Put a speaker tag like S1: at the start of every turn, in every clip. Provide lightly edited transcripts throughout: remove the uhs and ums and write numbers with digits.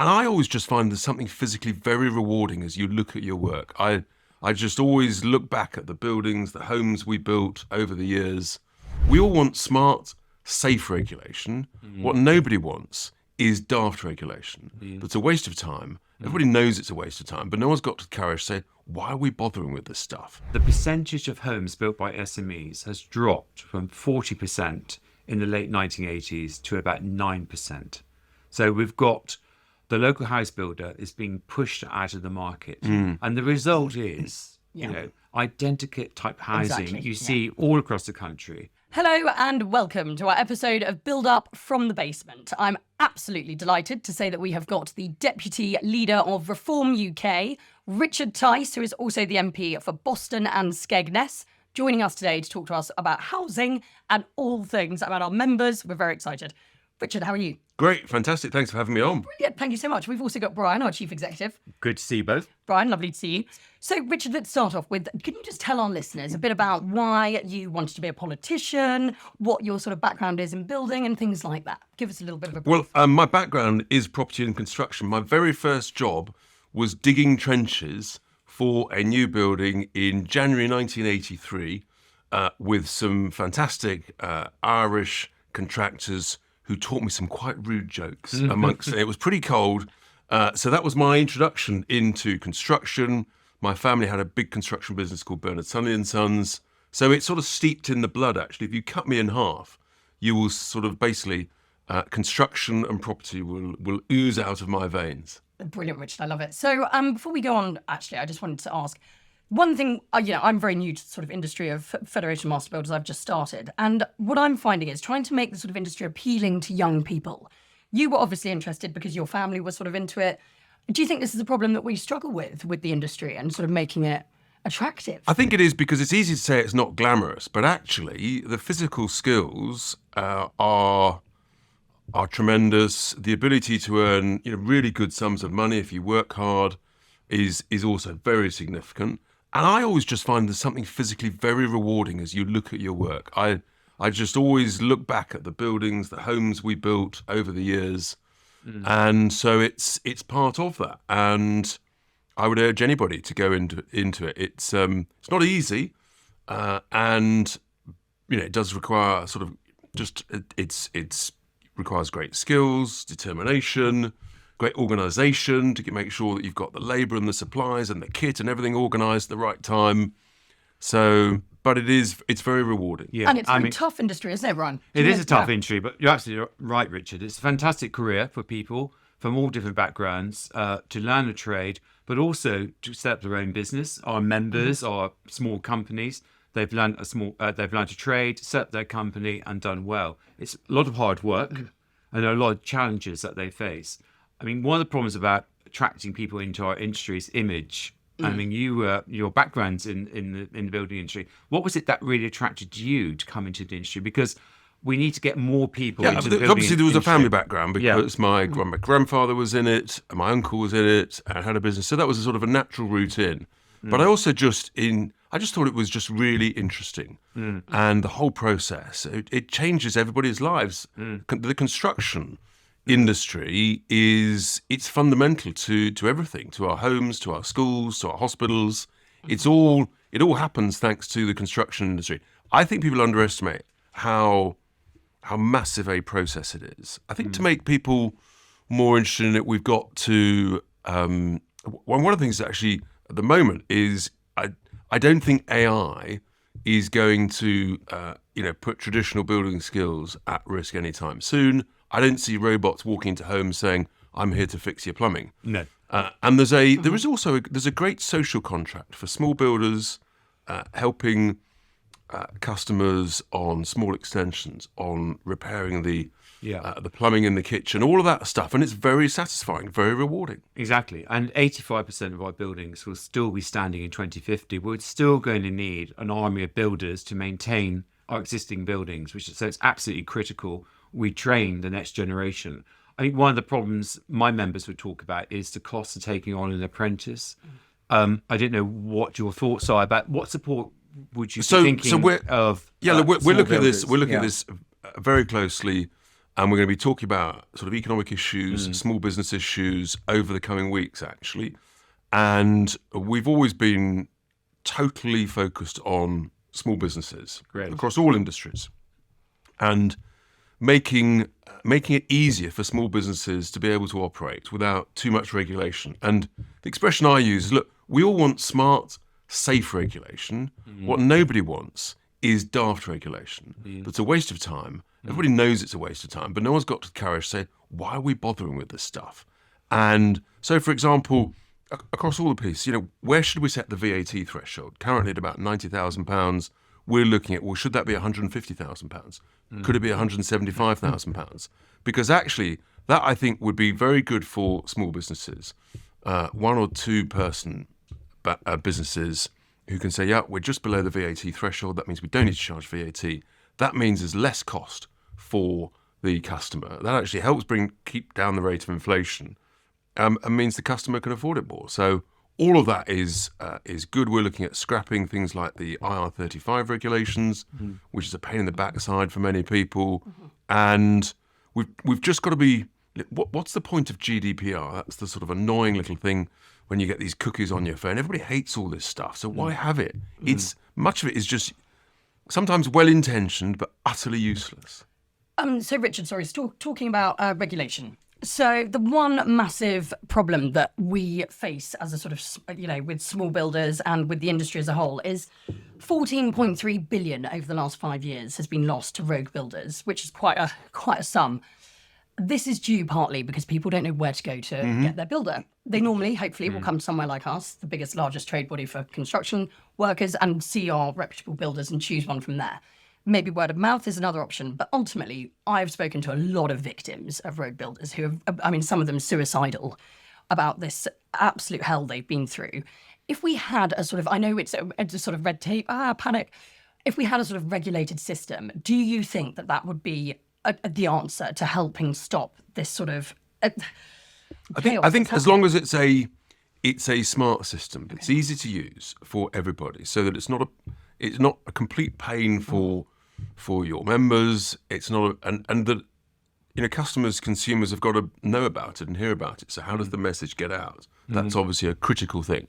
S1: And I always just find there's something physically very rewarding as you look at your work. I just always look back at the buildings, the homes we built over the years. We all want smart, safe regulation. What nobody wants is daft regulation. That's a waste of time. Everybody knows it's a waste of time, but no one's got the courage to say, why are we bothering with this stuff?
S2: The percentage of homes built by SMEs has dropped from 40% in the late 1980s to about 9%. So we've got the local house builder is being pushed out of the market. And the result is, identikit type housing you see all across the country.
S3: Hello and welcome to our episode of Build Up from the Basement. I'm absolutely delighted to say that we have got the Deputy Leader of Reform UK, Richard Tice, who is also the MP for Boston and Skegness, joining us today to talk to us about housing and all things about our members. We're very excited. Richard, how are you?
S1: Great, fantastic. Thanks for having me on.
S3: Brilliant, thank you so much. We've also got Brian, our Chief Executive.
S2: Good to see you both.
S3: Brian, lovely to see you. So, Richard, let's start off with, can you just tell our listeners a bit about why you wanted to be a politician, what your sort of background is in building and things like that? Give us a little bit of a brief.
S1: Well, my background is property and construction. My very first job was digging trenches for a new building in January 1983 with some fantastic Irish contractors who taught me some quite rude jokes amongst it. It was pretty cold. So that was my introduction into construction. My family had a big construction business called Bernard Sully & Sons. So it's sort of steeped in the blood, actually. If you cut me in half, you will sort of basically, construction and property will ooze out of my veins.
S3: Brilliant, Richard. I love it. So before we go on, actually, I just wanted to ask, one thing, I'm very new to the sort of industry of Federation Master Builders. I've just started. And what I'm finding is trying to make the sort of industry appealing to young people. You were obviously interested because your family was sort of into it. Do you think this is a problem that we struggle with the industry and sort of making it attractive?
S1: I think it is, because it's easy to say it's not glamorous, but actually the physical skills are tremendous. The ability to earn really good sums of money if you work hard is also very significant. And I always just find there's something physically very rewarding as you look at your work. I just always look back at the buildings, the homes we built over the years. And so it's part of that. And I would urge anybody to go into it. It's not easy. And it does require sort of it's requires great skills, determination, great organisation to make sure that you've got the labour and the supplies and the kit and everything organised at the right time. So, but it's very rewarding.
S3: Yeah. And it's a tough industry, isn't it, Brian?
S2: It is a tough industry, but you're absolutely right, Richard. It's a fantastic career for people from all different backgrounds to learn a trade, but also to set up their own business. Our members are small companies. They've learned a trade, set up their company, and done well. It's a lot of hard work, and there are a lot of challenges that they face. I mean, one of the problems about attracting people into our industry is image. I mean, your background's in the building industry. What was it that really attracted you to come into the industry? Because we need to get more people into the building industry.
S1: Obviously, there was a family background because my grandfather was in it, and my uncle was in it, and had a business. So that was a sort of a natural route in. But I also I just thought it was just really interesting. And the whole process, it changes everybody's lives. The construction industry it's fundamental to everything, to our homes, to our schools, to our hospitals. It all happens thanks to the construction industry. I think people underestimate how massive a process it is. I think to make people more interested in it, we've got to one of the things actually at the moment is I don't think AI is going to put traditional building skills at risk anytime soon. I don't see robots walking into homes saying, "I'm here to fix your plumbing."
S2: No.
S1: And there's a great social contract for small builders helping customers on small extensions, on repairing the plumbing in the kitchen, all of that stuff, and it's very satisfying, very rewarding.
S2: Exactly, and 85% of our buildings will still be standing in 2050. We're still going to need an army of builders to maintain our existing buildings, so it's absolutely critical we train the next generation. I think one of the problems my members would talk about is the cost of taking on an apprentice. I don't know what your thoughts are about what support would you be thinking of.
S1: We're looking at this very closely. And we're going to be talking about sort of economic issues, small business issues over the coming weeks, actually. And we've always been totally focused on small businesses across all industries, and making it easier for small businesses to be able to operate without too much regulation. And the expression I use is, look, we all want smart, safe regulation. What nobody wants is daft regulation. That's a waste of time. Everybody knows it's a waste of time, but no one's got the courage to say, why are we bothering with this stuff? And so, for example, across all the piece, where should we set the VAT threshold? Currently at about £90,000. We're looking at, well, should that be £150,000? Could it be £175,000? Because actually, that I think would be very good for small businesses, 1 or 2 person businesses who can say, yeah, we're just below the VAT threshold. That means we don't need to charge VAT. That means there's less cost for the customer. That actually helps keep down the rate of inflation, and means the customer can afford it more. So all of that is good. We're looking at scrapping things like the IR35 regulations, which is a pain in the backside for many people. And we've just got to be. What's the point of GDPR? That's the sort of annoying little thing when you get these cookies on your phone. Everybody hates all this stuff, so why have it? It's much of it is just sometimes well-intentioned but utterly useless.
S3: So Richard, sorry, still talking about regulation. So the one massive problem that we face as a sort of, with small builders and with the industry as a whole is 14.3 billion over the last 5 years has been lost to rogue builders, which is quite a sum. This is due partly because people don't know where to go to get their builder. They normally, hopefully, will come to somewhere like us, the largest trade body for construction workers, and see our reputable builders and choose one from there. Maybe word of mouth is another option, but ultimately, I've spoken to a lot of victims of road builders who have, some of them suicidal about this absolute hell they've been through. If we had a sort of, I know it's a sort of red tape, panic. If we had a sort of regulated system, do you think that would be the answer to helping stop this sort of
S1: I think as long as it's a smart system, it's easy to use for everybody, so that it's not a complete pain for your members. It's not and that customers, consumers have got to know about it and hear about it. So how does the message get out? That's obviously a critical thing,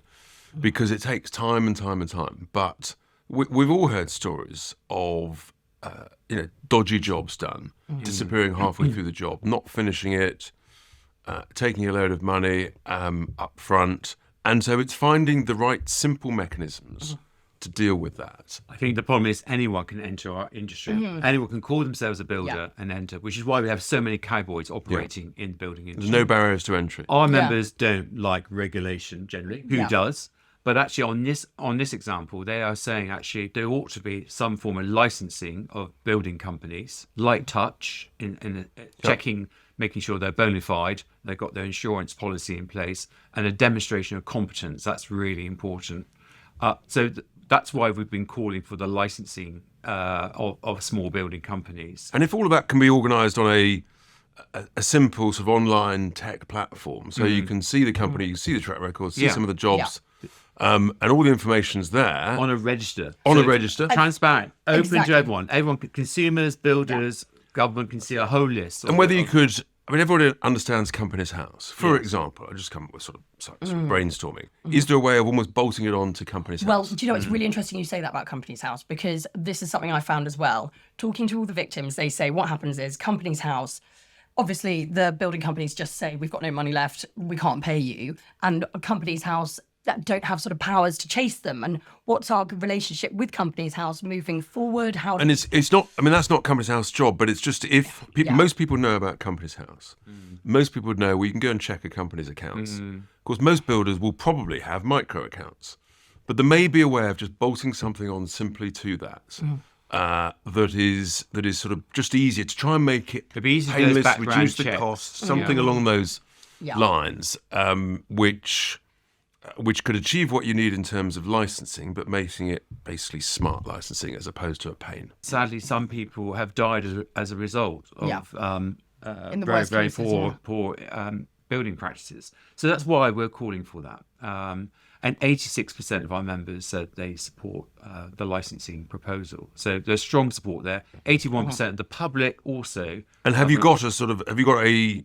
S1: because it takes time and time and time. But we've all heard stories of dodgy jobs done, disappearing halfway through the job, not finishing it, taking a load of money up front. And so it's finding the right simple mechanisms to deal with that.
S2: I think the problem is anyone can enter our industry. Anyone can call themselves a builder and enter, which is why we have so many cowboys operating in the building industry.
S1: There's no barriers to entry.
S2: Our members don't like regulation generally. Who does? But actually on this example, they are saying actually there ought to be some form of licensing of building companies, light touch in checking, making sure they're bona fide, they've got their insurance policy in place, and a demonstration of competence. That's really important. That's why we've been calling for the licensing of small building companies.
S1: And if all of that can be organised on a simple sort of online tech platform, so you can see the company, you see the track record, see some of the jobs, and all the information's there.
S2: On a register.
S1: Transparent,
S2: open to everyone. Everyone, consumers, builders, government can see a whole list.
S1: And whether you could... everybody understands Companies House. For example, I just come up with sort of brainstorming. Is there a way of almost bolting it on to Companies House?
S3: Well, do you know, it's really interesting you say that about Companies House, because this is something I found as well. Talking to all the victims, they say what happens is Companies House, obviously the building companies just say, we've got no money left, we can't pay you. And Companies House that don't have sort of powers to chase them. And what's our relationship with Companies House moving forward?
S1: And it's not, that's not Companies House job, but it's just most people know about Companies House. Most people would know, well, you can go and check a company's accounts. Of course, most builders will probably have micro accounts, but there may be a way of just bolting something on simply to that. That is sort of just easier to try and make it painless, reduce the costs, something along those lines, which could achieve what you need in terms of licensing, but making it basically smart licensing as opposed to a pain.
S2: Sadly, some people have died as a result of very, very poor building practices. So that's why we're calling for that. And 86% of our members said they support the licensing proposal. So there's strong support there. 81% of the public also.
S1: And have you got a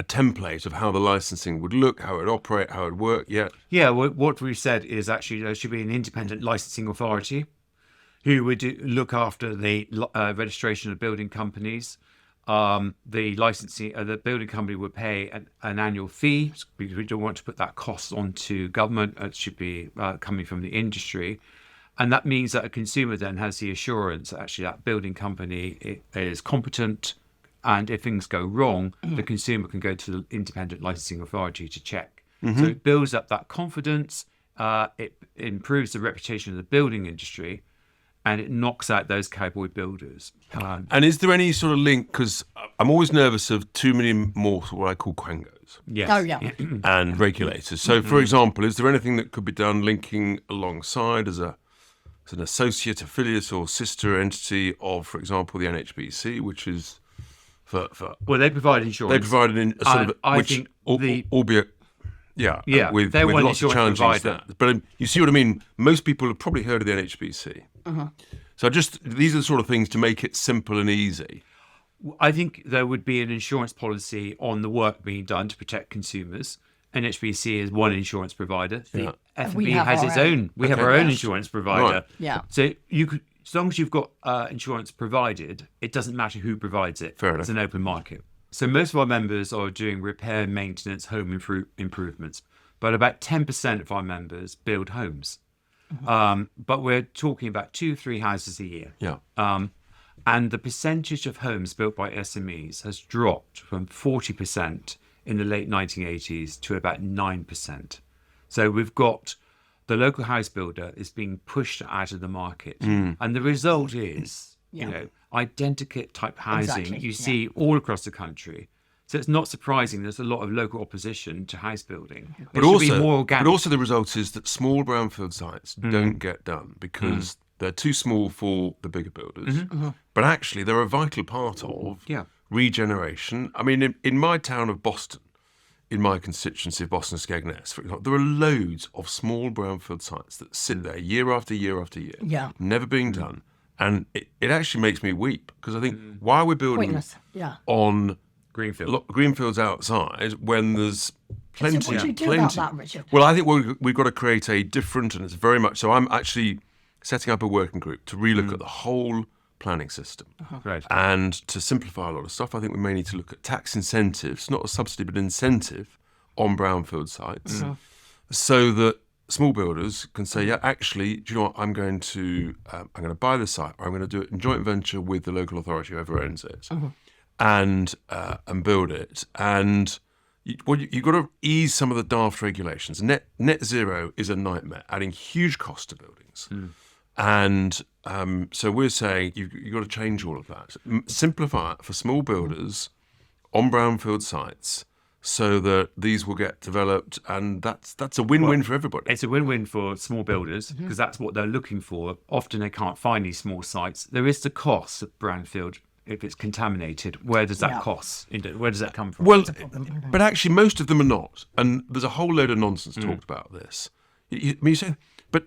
S1: template of how the licensing would look, how it would operate, how it would work yet?
S2: Yeah, what we said is actually there should be an independent licensing authority who would look after the registration of building companies. The licensing, the building company would pay an annual fee because we don't want to put that cost onto government. It should be coming from the industry. And that means that a consumer then has the assurance that actually that building company is competent. And if things go wrong, the consumer can go to the independent licensing authority to check. So it builds up that confidence. It improves the reputation of the building industry, and it knocks out those cowboy builders.
S1: And is there any sort of link? Because I'm always nervous of too many more what I call quangos.
S2: Yes.
S3: Oh, yeah.
S1: And regulators. So, for example, is there anything that could be done linking alongside as an associate, affiliate, or sister entity of, for example, the NHBC, which is
S2: Well, they provide insurance.
S1: they provide a sort of
S2: I
S1: which,
S2: think
S1: albeit. Yeah,
S2: they're
S1: with
S2: one
S1: lots of
S2: insurance
S1: challenges
S2: provider.
S1: there. But you see what I mean? Most people have probably heard of the NHBC. So these are the sort of things to make it simple and easy.
S2: I think there would be an insurance policy on the work being done to protect consumers. NHBC is one insurance provider. The F&B
S3: We have
S2: has
S3: our
S2: its
S3: own.
S2: own. We have our own
S3: Yes.
S2: insurance provider.
S1: Right.
S3: Yeah.
S2: So you could, as long as you've got insurance provided, it doesn't matter who provides it.
S1: Fair enough.
S2: It's an open market. So most of our members are doing repair, maintenance, home improvements. But about 10% of our members build homes. But we're talking about 2-3 houses a year.
S1: Yeah.
S2: And the percentage of homes built by SMEs has dropped from 40% in the late 1980s to about 9%. So we've got the local house builder is being pushed out of the market. And the result is, identical type housing
S3: Exactly,
S2: you see all across the country. So it's not surprising there's a lot of local opposition to house building.
S1: But also the result is that small brownfield sites don't get done because they're too small for the bigger builders. But actually, they're a vital part of regeneration. I mean, in my town of Boston, in my constituency of Boston Skegness, for example, there are loads of small brownfield sites that sit there year after year after year, never being done. And it actually makes me weep because I think, why are we building
S3: Pointless. Yeah.
S2: Greenfields
S1: on greenfields outside when there's plenty?
S3: So what do you do
S1: plenty.
S3: about that, Richard?
S1: Well, I think we've got to create a different, and it's very much so. I'm actually setting up a working group to relook at the whole planning system,
S2: Right.
S1: and to simplify a lot of stuff. I think we may need to look at tax incentives, not a subsidy, but an incentive on brownfield sites, so that small builders can say, yeah, actually, do you know what? I'm going to buy the site, or I'm going to do it in joint venture with the local authority, whoever owns it, and build it. And you've got to ease some of the daft regulations. Net zero is a nightmare, adding huge cost to buildings. And so we're saying you've got to change all of that. Simplify it for small builders on brownfield sites so that these will get developed, and that's a win-win for everybody.
S2: It's a win-win for small builders because that's what they're looking for. Often they can't find these small sites. There is the cost of brownfield if it's contaminated. Where does that cost? Where does that come from?
S1: Well, but actually most of them are not. And there's a whole load of nonsense talked about this. You say, but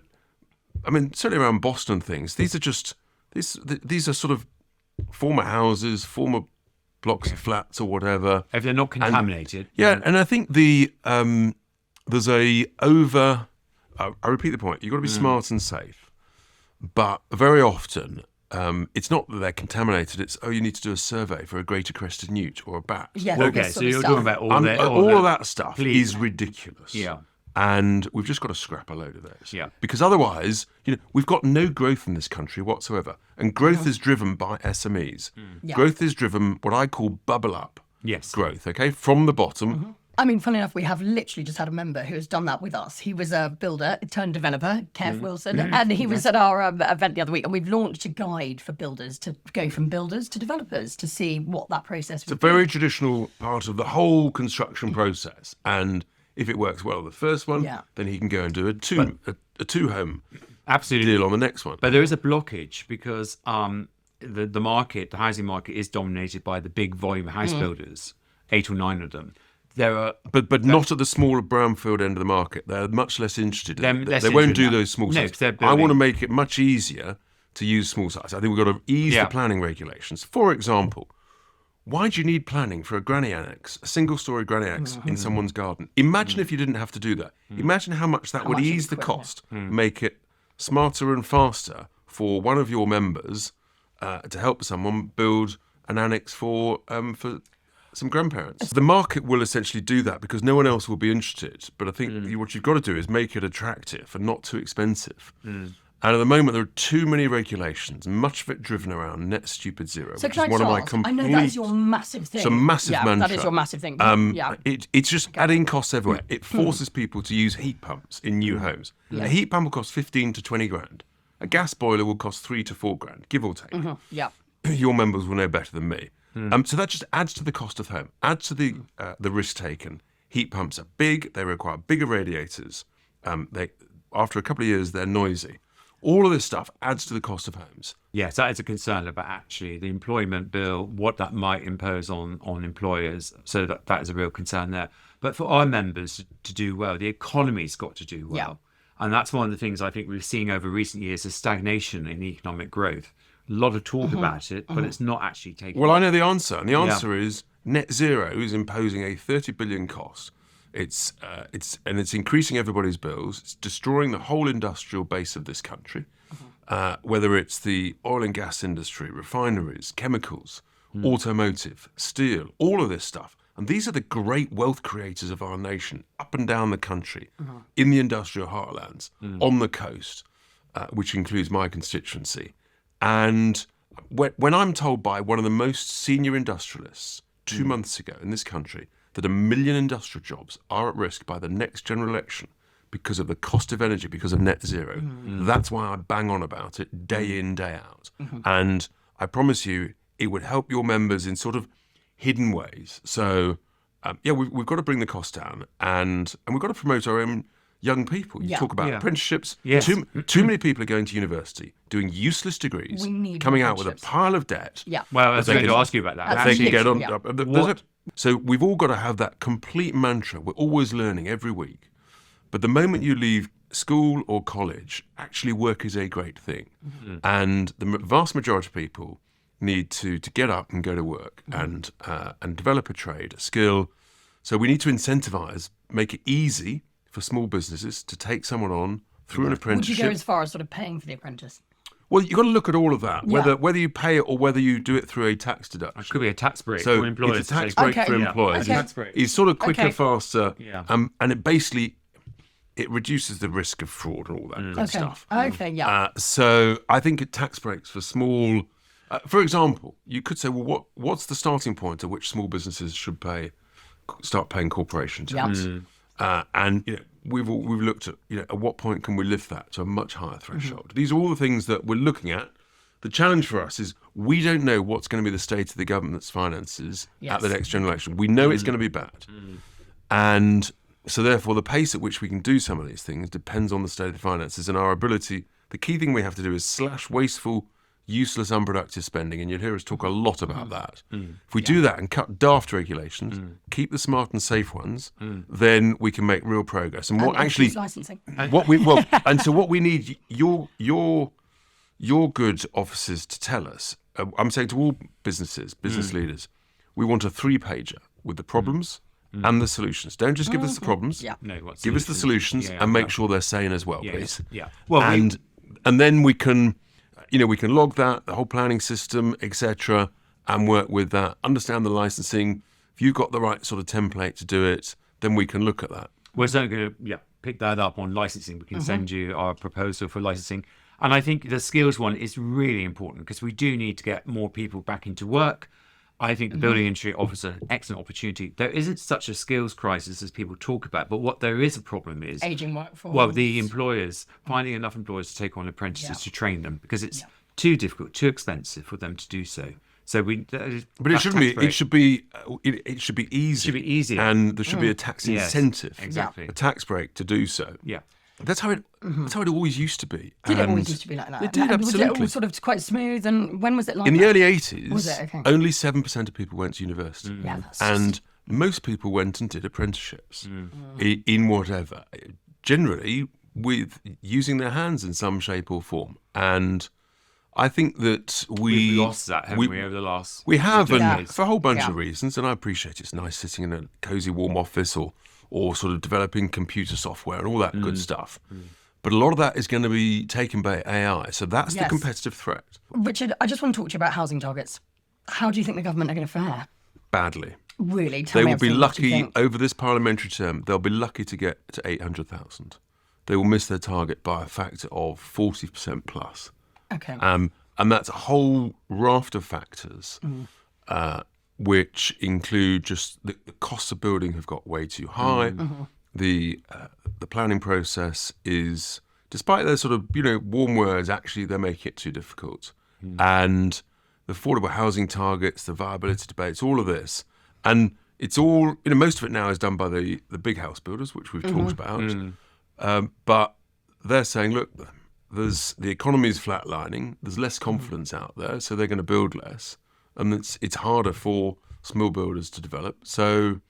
S1: I mean, certainly around Boston things, these are sort of former houses, former blocks of flats or whatever.
S2: If they're not contaminated.
S1: And I think there's I repeat the point, you've got to be smart and safe. But very often, it's not that they're contaminated, it's, you need to do a survey for a greater crested newt or a bat.
S3: Yeah,
S2: Okay,
S3: this
S2: so
S3: sort of
S2: you're
S3: stuff.
S2: talking about
S1: all of that stuff
S2: Please.
S1: is ridiculous.
S2: Yeah.
S1: And we've just got to scrap a load of those.
S2: Yeah.
S1: Because otherwise, we've got no growth in this country whatsoever. And growth is driven by SMEs.
S3: Yeah.
S1: Growth is driven, what I call bubble up growth, okay, from the bottom.
S3: I mean, funny enough, we have literally just had a member who has done that with us. He was a builder turned developer, Kev Wilson, and he was at our event the other week, and we've launched a guide for builders to go from builders to developers to see what that process
S1: It's a
S3: would be.
S1: very traditional part of the whole construction process. And if it works well, the first one, then he can go and do a two-home
S2: Absolutely.
S1: deal on the next one.
S2: But there is a blockage because the housing market is dominated by the big volume house builders, 8 or 9 of them. there are.
S1: But not at the smaller brownfield end of the market. They're much less interested.
S2: They're less
S1: they won't
S2: interested
S1: do
S2: in that.
S1: those small
S2: No,
S1: sites.
S2: 'cause they're
S1: I want to
S2: building.
S1: make it much easier to use small sites. I think we've got to ease the planning regulations. For example, why do you need planning for a granny annex, a single-story granny annex in someone's garden? Imagine if you didn't have to do that. Imagine how much that would
S3: much it
S1: ease
S3: would
S1: the
S3: quick,
S1: cost, make it smarter and faster for one of your members to help someone build an annex for some grandparents. The market will essentially do that because no one else will be interested. But I think what you've got to do is make it attractive and not too expensive. And at the moment, there are too many regulations, much of it driven around net stupid zero,
S3: So
S1: which
S3: can
S1: is
S3: I
S1: one of my
S3: ask? I
S1: complete...
S3: know that's your massive thing.
S1: It's a massive mantra.
S3: That is your massive thing.
S1: It's just adding costs everywhere. It forces people to use heat pumps in new homes. A heat pump will cost 15 to 20 grand. A gas boiler will cost 3 to 4 grand, give or take.
S3: Yeah.
S1: Your members will know better than me. So that just adds to the cost of home, adds to the risk taken. Heat pumps are big. They require bigger radiators. After a couple of years, they're noisy. All of this stuff adds to the cost of homes.
S2: Yes, that is a concern about actually the employment bill, what that might impose on employers. So that is a real concern there. But for our members to do well, the economy's got to do well.
S3: Yeah.
S2: And that's one of the things I think we've seen over recent years is stagnation in economic growth. A lot of talk about it, but it's not actually taken.
S1: Well, I know the answer. And the answer is net zero is imposing a 30 billion cost. It's increasing everybody's bills. It's destroying the whole industrial base of this country, whether it's the oil and gas industry, refineries, chemicals, automotive, steel, all of this stuff. And these are the great wealth creators of our nation, up and down the country, in the industrial heartlands, on the coast, which includes my constituency. And when I'm told by one of the most senior industrialists 2 months ago in this country that 1 million industrial jobs are at risk by the next general election because of the cost of energy, because of net zero, that's why I bang on about it day in, day out. And I promise you, it would help your members in sort of hidden ways. So, we've got to bring the cost down, and we've got to promote our own young people. You talk about apprenticeships.
S2: Yes.
S1: Too many people are going to university, doing useless degrees,
S3: We need
S1: coming out with a
S3: apprenticeships.
S1: pile of debt.
S3: Yeah.
S2: Well, I was
S1: They
S2: going to
S1: can-
S2: ask you about that.
S3: That's
S1: They
S2: Actually,
S1: can
S3: Yeah.
S1: get on. So we've all got to have that complete mantra. We're always learning every week. But the moment you leave school or college, actually work is a great thing. And the vast majority of people need to get up and go to work and develop a trade, a skill. So we need to incentivize, make it easy for small businesses to take someone on through an
S3: Would you
S1: apprenticeship.
S3: go as far as sort of paying for the apprentice?
S1: Well, you've got to look at all of that, whether you pay it or whether you do it through a tax deduction.
S2: it could be a tax break
S1: So
S2: for employers.
S1: it's a tax
S2: to take-
S1: break for
S3: Okay.
S1: employers.
S3: Okay.
S2: Tax break.
S1: It's sort of quicker,
S3: Okay.
S1: faster,
S2: Yeah.
S1: and it basically it reduces the risk of fraud and all that good stuff.
S3: Okay, yeah.
S1: So I think tax breaks for small, for example, you could say, well, what's the starting point at which small businesses should start paying corporation tax? And we've looked at at what point can we lift that to a much higher threshold. These are all the things that we're looking at. The challenge for us is we don't know what's going to be the state of the government's finances at the next general election. We know it's going to be bad. And so therefore the pace at which we can do some of these things depends on the state of the finances and our ability. The key thing we have to do is slash wasteful, useless, unproductive spending. And you'll hear us talk a lot about that. If we do that and cut daft regulations, keep the smart and safe ones, then we can make real progress. And what
S3: And
S1: actually...
S3: increase licensing.
S1: So what we need, your good officers to tell us, I'm saying to all business leaders, we want a 3-pager with the problems and the solutions. Don't just give us the problems.
S3: Yeah.
S2: No, what
S1: Give us the solutions
S2: Yeah,
S1: and make sure they're sane as well,
S2: yeah,
S1: please.
S2: yeah. Well,
S1: and then we can log that, the whole planning system, etc., and work with that. Understand the licensing. If you've got the right sort of template to do it, then we can look at that.
S2: we're certainly going to pick that up on licensing. We can send you our proposal for licensing. And I think the skills one is really important because we do need to get more people back into work. I think the building industry offers an excellent opportunity. There isn't such a skills crisis as people talk about, but what there is a problem is
S3: Aging workforce.
S2: well, the employers finding enough employers to take on apprentices to train them because it's too difficult, too expensive for them to do so. So
S1: But it shouldn't be. It should be. It should be easy.
S2: It should be easier.
S1: and there should be a tax
S2: Yes,
S1: incentive,
S2: exactly.
S1: a tax break to do so.
S2: Yeah.
S1: That's how it. That's how it always used to be.
S3: Did it
S1: And
S3: always used to be like that?
S1: It did,
S3: And was it
S1: absolutely.
S3: all sort of quite smooth? And when was it like
S1: In the
S3: that?
S1: early 80s,
S3: Was it? Okay.
S1: only 7% of people went to university.
S3: Yeah, that's
S1: and most people went and did apprenticeships in whatever, generally with using their hands in some shape or form. And I think that
S2: We've lost that, haven't we, over the last...
S1: We have, and
S3: Yeah.
S1: for a whole bunch
S3: Yeah.
S1: of reasons. And I appreciate it's nice sitting in a cosy, warm office or sort of developing computer software and all that good stuff. But a lot of that is going to be taken by AI. So that's the
S3: Yes.
S1: competitive threat.
S3: Richard, I just want to talk to you about housing targets. How do you think the government are going to fare?
S1: Badly.
S3: Really? Tell
S1: They
S3: me
S1: will be
S3: everything. What do you
S1: lucky
S3: think?
S1: over this parliamentary term. They'll be lucky to get to 800,000. They will miss their target by a factor of 40% plus.
S3: Okay.
S1: And that's a whole raft of factors, which include just the costs of building have got way too high. The planning process is, despite their sort of warm words, actually they're making it too difficult. And the affordable housing targets, the viability debates, all of this, and it's all most of it now is done by the big house builders, which we've talked about. But they're saying, look, the economy is flatlining. There's less confidence out there, so they're going to build less, and it's harder for small builders to develop. So,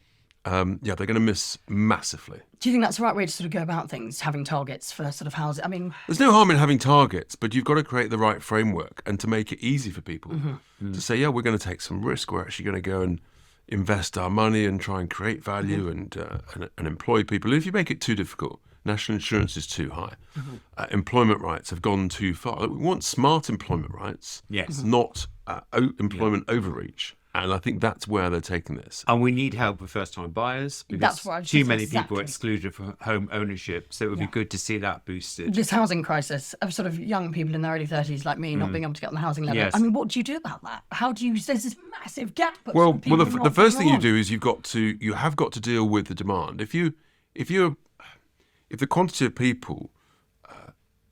S1: they're going to miss massively.
S3: Do you think that's the right way to sort of go about things, having targets for sort of housing? I mean,
S1: There's no harm in having targets, but you've got to create the right framework and to make it easy for people to say, yeah, we're going to take some risk. We're actually going to go and invest our money and try and create value and employ people. And if you make it too difficult, national insurance is too high. Employment rights have gone too far. We want smart employment rights,
S2: Yes.
S1: not employment overreach. And I think that's where they're taking this.
S2: And we need help with first-time buyers because
S3: That's what I was
S2: too
S3: just-
S2: many people
S3: exactly.
S2: are excluded from home ownership. So it would be good to see that boosted.
S3: this housing crisis of sort of young people in their early 30s like me not being able to get on the housing ladder.
S2: Yes.
S3: I mean, what do you do about that? How do you? There's this massive gap. Of
S1: Well,
S3: people
S1: the
S3: not
S1: first thing
S3: being
S1: you
S3: on.
S1: do is you have got to deal with the demand. If the quantity of people,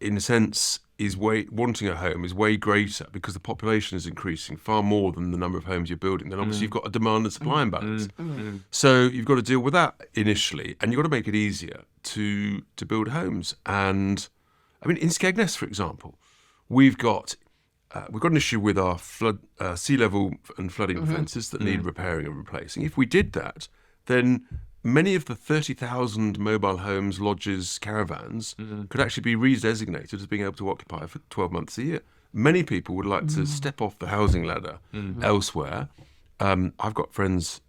S1: in a sense, wanting a home is way greater because the population is increasing far more than the number of homes you're building, then obviously you've got a demand and supply imbalance. So you've got to deal with that initially, and you've got to make it easier to build homes. And I mean, in Skegness, for example, we've got an issue with our sea level and flooding fences that need repairing and replacing. If we did that, then many of the 30,000 mobile homes, lodges, caravans could actually be redesignated as being able to occupy for 12 months a year. Many people would like to step off the housing ladder elsewhere. I've got friends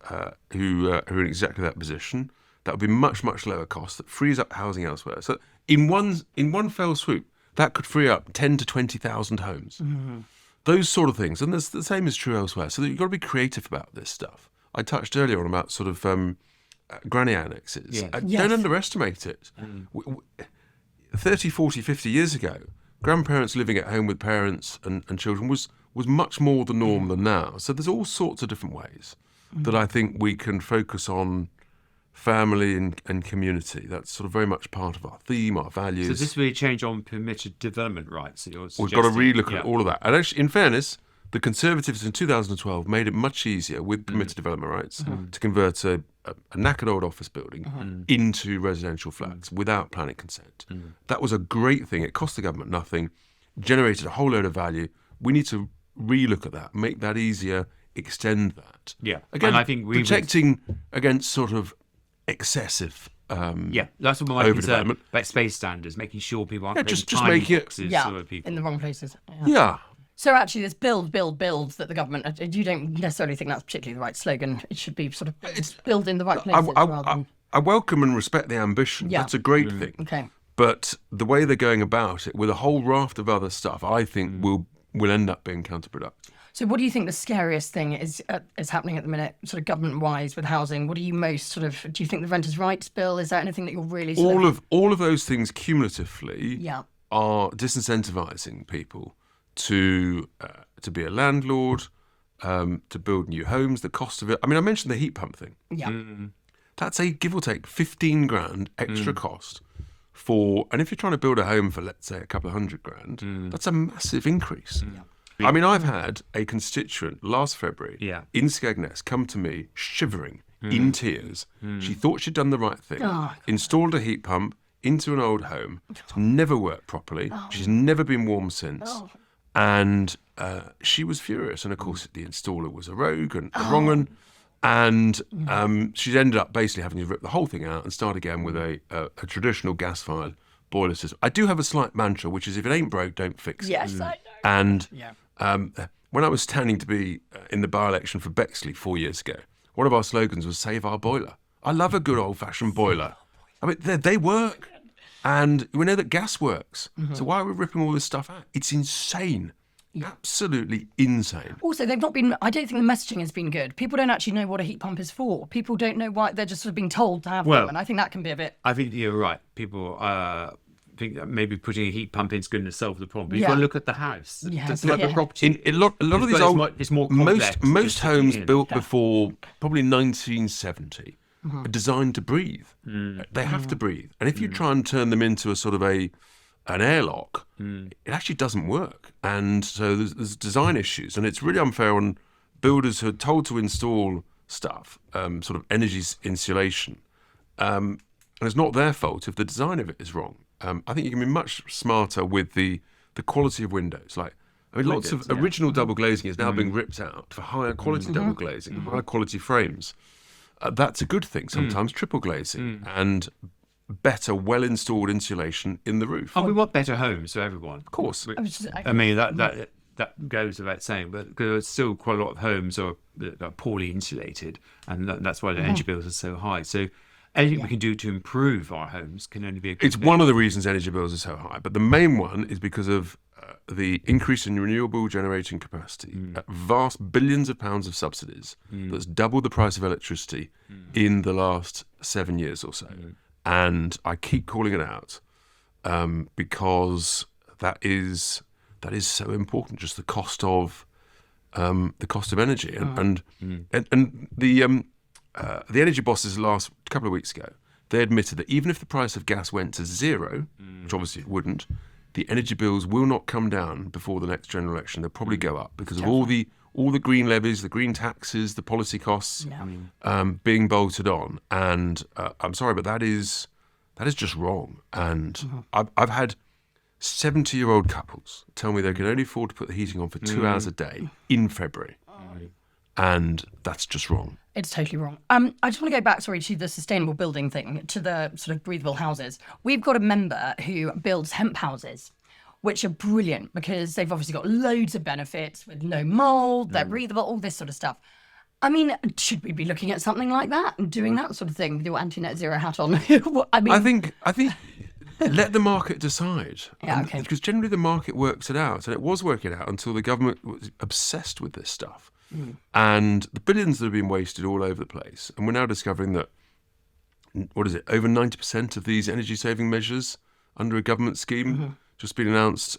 S1: who are in exactly that position. That would be much, much lower cost. That frees up housing elsewhere. So in one fell swoop, that could free up 10 to 20,000 homes. Those sort of things. And the same is true elsewhere. So you've got to be creative about this stuff. I touched earlier on about sort of granny annexes.
S2: Yes.
S3: Yes.
S1: Don't underestimate it. 30, 40, 50 years ago, grandparents living at home with parents and children was much more the norm than now. So there's all sorts of different ways that I think we can focus on family and community. That's sort of very much part of our theme, our values.
S2: So this really change on permitted development rights that you're
S1: We've
S2: suggesting.
S1: got to relook at all of that. And actually, in fairness, the Conservatives in 2012 made it much easier with permitted development rights to convert a knackered old office building into residential flats without planning consent. That was a great thing. It cost the government nothing, generated a whole load of value. We need to relook at that, make that easier, extend that.
S2: Yeah.
S1: Again,
S2: And I think we would-
S1: protecting against sort of excessive
S2: Yeah, that's what my concern
S1: overdevelopment.
S2: about space standards, making sure people aren't
S1: Yeah,
S2: putting
S1: just
S2: tiny
S1: making it-
S2: boxes
S3: Yeah,
S2: for people.
S3: in the wrong places. Yeah.
S1: Yeah.
S3: So actually, this build that the government, you don't necessarily think that's particularly the right slogan. It should be sort of build in the right places rather than...
S1: I welcome and respect the ambition.
S3: Yeah.
S1: That's a great thing.
S3: Okay.
S1: But the way they're going about it with a whole raft of other stuff, I think will end up being counterproductive.
S3: So what do you think the scariest thing is happening at the minute, sort of government-wise with housing? What are you most sort of... Do you think the Renters' Rights Bill, is there anything that you're really... Sort
S1: All of those things cumulatively
S3: Yeah.
S1: are disincentivizing people to be a landlord, to build new homes, the cost of it. I mean, I mentioned the heat pump thing.
S3: Yeah.
S1: That's a give or take 15 grand extra cost for, and if you're trying to build a home for, let's say, a couple of $100,000, that's a massive increase. I mean, I've had a constituent last February in Skegness come to me shivering in tears. She thought she'd done the right thing, installed a heat pump into an old home, never worked properly. She's never been warm since. And she was furious. And of course, the installer was a rogue and a wrong one. And she's ended up basically having to rip the whole thing out and start again with a traditional gas-fired boiler system. I do have a slight mantra, which is if it ain't broke, don't fix it.
S3: Yes, I know.
S1: And when I was standing to be in the by-election for Bexley 4 years ago, one of our slogans was "Save our boiler." I love a good old-fashioned boiler. I mean, they work. And we know that gas works. So why are we ripping all this stuff out? It's insane. Absolutely insane.
S3: Also, I don't think the messaging has been good. People don't actually know what a heat pump is for. People don't know why. They're just sort of being told to have them. And I think that can be a bit...
S2: I think you're right. People think that maybe putting a heat pump in is going to solve the problem. But you've got to look at the house.
S3: Yes,
S2: Look at the property.
S1: A lot of these old...
S2: It's more complex.
S1: Most homes built before probably 1970 are designed to breathe. They have to breathe. And if you try and turn them into a sort of an airlock, it actually doesn't work. And so there's design issues. And it's really unfair on builders who are told to install stuff, sort of energy insulation. And it's not their fault if the design of it is wrong. I think you can be much smarter with the quality of windows. Lots of original double glazing is now being ripped out for higher quality double glazing, higher quality frames. That's a good thing. Sometimes triple glazing and better, well-installed insulation in the roof.
S2: And we want better homes for everyone.
S1: Of course.
S2: I mean, that goes without saying, but there's still quite a lot of homes that are poorly insulated, and that's why the energy bills are so high. So anything we can do to improve our homes can only be a good
S1: It's
S2: thing.
S1: one of the reasons energy bills are so high, but the main one is because of the increase in renewable generating capacity, vast billions of pounds of subsidies, that's doubled the price of electricity in the last 7 years or so. And I keep calling it out because that is so important. Just the cost of energy and the energy bosses last couple of weeks ago, they admitted that even if the price of gas went to zero, which obviously it wouldn't, the energy bills will not come down before the next general election. They'll probably go up because of all the green levies, the green taxes, the policy costs being bolted on. And I'm sorry, but that is just wrong. And I've had 70-year-old couples tell me they can only afford to put the heating on for 2 hours a day in February. And that's just wrong.
S3: It's totally wrong. I just want to go back, to the sustainable building thing, to the sort of breathable houses. We've got a member who builds hemp houses, which are brilliant because they've obviously got loads of benefits with no mold, they're breathable, all this sort of stuff. I mean, should we be looking at something like that and doing that sort of thing with your anti-net zero hat on?
S1: I think let the market decide.
S3: Yeah, okay.
S1: Because generally the market works it out, and it was working out until the government was obsessed with this stuff. And the billions that have been wasted all over the place. And we're now discovering that, over 90% of these energy saving measures under a government scheme just been announced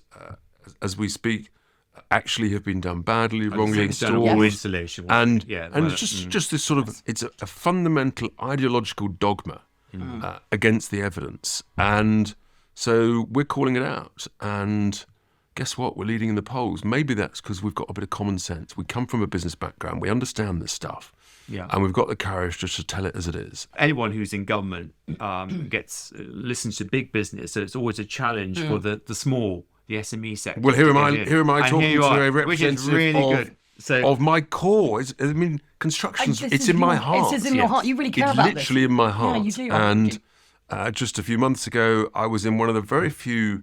S1: as we speak, actually have been done badly, wrongly installed.
S2: Installation.
S1: And just this sort of, it's a fundamental ideological dogma against the evidence. And so we're calling it out. And guess what? We're leading in the polls. Maybe that's because we've got a bit of common sense. We come from a business background. We understand this stuff. Yeah. And we've got the courage just to tell it as it is.
S2: Anyone who's in government listens to big business, so it's always a challenge for the small, the SME sector.
S1: Well, here am I talking to a representative
S2: really
S1: of my core. Construction, it's in my heart.
S3: It's in your heart. You really care about this.
S1: It's literally in my heart.
S3: Yeah, you do.
S1: And just a few months ago, I was in one of the very few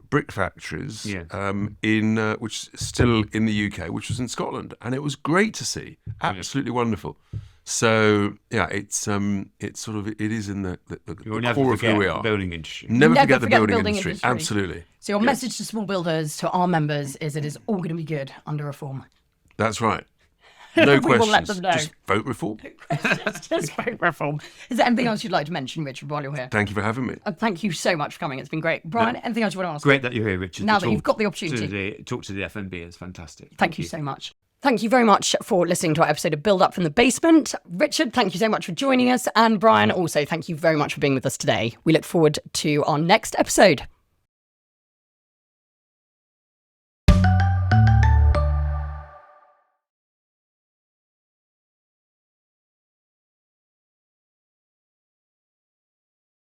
S1: brick factories which is still in the UK, which was in Scotland, and it was great to see. Absolutely wonderful. So it's sort of, it is in the core of who we are.
S2: The building industry.
S1: Never forget the building industry. Absolutely.
S3: So your message to small builders, to our members, is it is all going to be good under reform.
S1: That's right. No
S3: We
S1: questions.
S3: will let them know.
S1: Just vote reform.
S3: Just vote reform. Is there anything else you'd like to mention, Richard, while you're here?
S1: Thank you for having me.
S3: Thank you so much for coming. It's been great. Brian, anything else you want to ask?
S2: Great that you're here, Richard.
S3: Now that you've got the opportunity.
S2: Talk to the FNB. It's fantastic.
S3: Thank you so much. Thank you very much for listening to our episode of Build Up from the Basement. Richard, thank you so much for joining us. And Brian, also, thank you very much for being with us today. We look forward to our next episode.